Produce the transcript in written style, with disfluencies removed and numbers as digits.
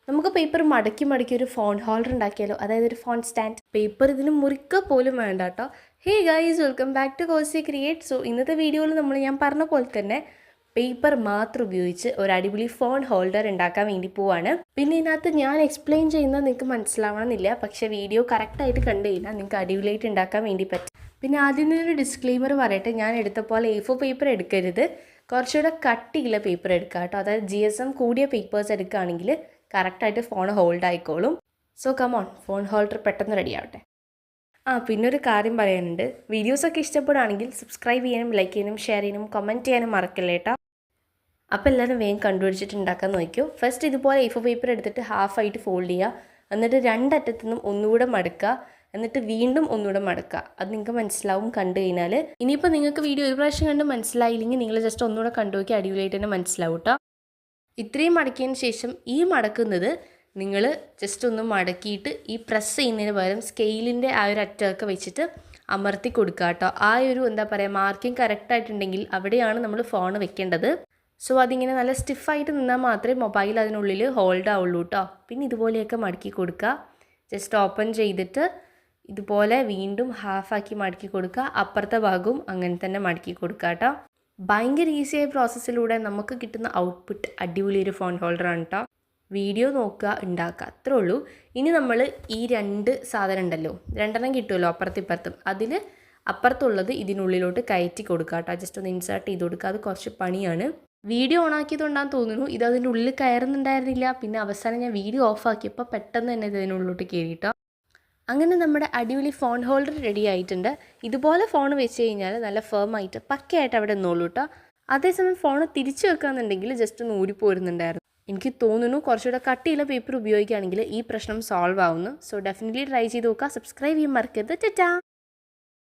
നമുക്ക് പേപ്പർ മടക്കി മടക്കി ഒരു ഫോൺ ഹോൾഡർ ഉണ്ടാക്കിയാലോ, അതായത് ഒരു ഫോൺ സ്റ്റാൻഡ്. പേപ്പർ ഇതിന് മുറിക്ക പോലും വേണ്ട കേട്ടോ. Hey guys, welcome back to Cozy Create. So ഇന്നത്തെ വീഡിയോയിൽ ഞാൻ പറഞ്ഞ പോലെ തന്നെ പേപ്പർ മാത്രം ഉപയോഗിച്ച് ഒരു അടിപൊളി ഫോൺ ഹോൾഡർ ഉണ്ടാക്കാൻ വേണ്ടി പോവാണ്. പിന്നെ ഇതിനകത്ത് ഞാൻ എക്സ്പ്ലെയിൻ ചെയ്യുന്നത് നിങ്ങൾക്ക് മനസ്സിലാവണമെന്നില്ല, പക്ഷേ വീഡിയോ കറക്റ്റായിട്ട് കണ്ടു കഴിഞ്ഞാൽ നിങ്ങൾക്ക് അടിപൊളിയായിട്ട് ഉണ്ടാക്കാൻ വേണ്ടി പറ്റും. പിന്നെ ആദ്യം തന്നെ ഒരു ഡിസ്ക്ലെയിമർ പറയട്ടെ, ഞാൻ എടുത്ത പോലെ A4 പേപ്പർ എടുക്കരുത്, കുറച്ചുകൂടെ കട്ടിയുള്ള പേപ്പർ എടുക്കുക കേട്ടോ. അതായത് GSM കൂടിയ പേപ്പേഴ്സ് എടുക്കുകയാണെങ്കിൽ കറക്റ്റായിട്ട് ഫോൺ ഹോൾഡ് ആയിക്കോളും. സോ കമോൺ, ഫോൺ ഹോൾഡർ പെട്ടെന്ന് റെഡി ആവട്ടെ. പിന്നെ ഒരു കാര്യം പറയാനുണ്ട്, വീഡിയോസൊക്കെ ഇഷ്ടപ്പെടുകയാണെങ്കിൽ സബ്സ്ക്രൈബ് ചെയ്യാനും ലൈക്ക് ചെയ്യാനും ഷെയർ ചെയ്യാനും കമൻറ്റ് ചെയ്യാനും മറക്കല്ലേ കേട്ടോ. അപ്പോൾ എല്ലാവരും വേഗം കണ്ടുപിടിച്ചിട്ട് ഉണ്ടാക്കാൻ നോക്കിയോ. ഫസ്റ്റ് ഇതുപോലെ A4 പേപ്പർ എടുത്തിട്ട് ഹാഫായിട്ട് ഫോൾഡ് ചെയ്യുക, എന്നിട്ട് രണ്ടറ്റത്തു നിന്നും ഒന്നുകൂടെ മടക്കുക, എന്നിട്ട് വീണ്ടും ഒന്നുകൂടെ മടക്കുക. അത് നിങ്ങൾക്ക് മനസ്സിലാവും കണ്ടു കഴിഞ്ഞാൽ. ഇനിയിപ്പോൾ നിങ്ങൾക്ക് വീഡിയോ ഒരു പ്രാവശ്യം കണ്ട് മനസ്സിലായില്ലെങ്കിൽ നിങ്ങൾ ജസ്റ്റ് ഒന്നുകൂടെ കണ്ടു നോക്കി അടിപൊളിയായിട്ട് തന്നെ മനസ്സിലാവും കേട്ടോ. ഇത്രയും മടക്കിയതിന് ശേഷം ഈ മടക്കുന്നത് നിങ്ങൾ ജസ്റ്റ് ഒന്ന് മടക്കിയിട്ട് ഈ പ്രസ് ചെയ്യുന്നതിന് പകരം സ്കെയിലിൻ്റെ ആ ഒരു അറ്റമൊക്കെ വെച്ചിട്ട് അമർത്തി കൊടുക്കുക കേട്ടോ. ആ ഒരു മാർക്കിംഗ് കറക്റ്റായിട്ടുണ്ടെങ്കിൽ അവിടെയാണ് നമ്മൾ ഫോൺ വെക്കേണ്ടത്. സോ അതിങ്ങനെ നല്ല സ്റ്റിഫായിട്ട് നിന്നാൽ മാത്രമേ മൊബൈൽ അതിനുള്ളിൽ ഹോൾഡ് ആവുള്ളൂ കേട്ടോ. പിന്നെ ഇതുപോലെയൊക്കെ മടക്കി കൊടുക്കുക. ജസ്റ്റ് ഓപ്പൺ ചെയ്തിട്ട് ഇതുപോലെ വീണ്ടും ഹാഫാക്കി മടക്കി കൊടുക്കുക. അപ്പുറത്തെ ഭാഗവും അങ്ങനെ തന്നെ മടക്കി കൊടുക്കുക കേട്ടോ. ഭയങ്കര ഈസിയായ പ്രോസസ്സിലൂടെ നമുക്ക് കിട്ടുന്ന ഔട്ട്പുട്ട് അടിപൊളി ഒരു ഫോൺ ഹോൾഡറാണ് കേട്ടോ. വീഡിയോ നോക്കുക, ഉണ്ടാക്കുക, അത്രേ ഉള്ളൂ. ഇനി നമ്മൾ ഈ രണ്ട് സാധനം ഉണ്ടല്ലോ, രണ്ടെണ്ണം കിട്ടുമല്ലോ അപ്പുറത്തിപ്പുറത്തും, അതിൽ അപ്പുറത്തുള്ളത് ഇതിനുള്ളിലോട്ട് കയറ്റി കൊടുക്കുക കേട്ടോ. ജസ്റ്റ് ഒന്ന് ഇൻസേർട്ട് ചെയ്ത് കൊടുക്കുക. അത് കുറച്ച് പണിയാണ്. വീഡിയോ ഓണാക്കിയതുകൊണ്ടാന്ന് തോന്നുന്നു ഇത് അതിൻ്റെ ഉള്ളിൽ കയറുന്നുണ്ടായിരുന്നില്ല. പിന്നെ അവസാനം ഞാൻ വീഡിയോ ഓഫാക്കിയപ്പോൾ പെട്ടെന്ന് തന്നെ ഇത് അതിനുള്ളിലോട്ട് കയറിയിട്ടോ. അങ്ങനെ നമ്മുടെ അടിപൊളി ഫോൺ ഹോൾഡർ റെഡി ആയിട്ടുണ്ട്. ഇതുപോലെ ഫോൺ വെച്ച് കഴിഞ്ഞാൽ നല്ല ഫേമായിട്ട് പക്കയായിട്ട് അവിടെ നിന്നോളൂ കേട്ടോ. അതേസമയം ഫോൺ തിരിച്ചു വെക്കാന്നുണ്ടെങ്കിൽ ജസ്റ്റ് ഒന്ന് ഊരിപ്പോരുന്നുണ്ടായിരുന്നു. എനിക്ക് തോന്നുന്നു കുറച്ചുകൂടെ കട്ടിയുള്ള പേപ്പർ ഉപയോഗിക്കുകയാണെങ്കിൽ ഈ പ്രശ്നം സോൾവ് ആവുന്നു. സോ ഡെഫിനറ്റ്ലി ട്രൈ ചെയ്ത് നോക്കുക. സബ്സ്ക്രൈബ് ചെയ്യാൻ മറക്കരുത്. ടാറ്റാ.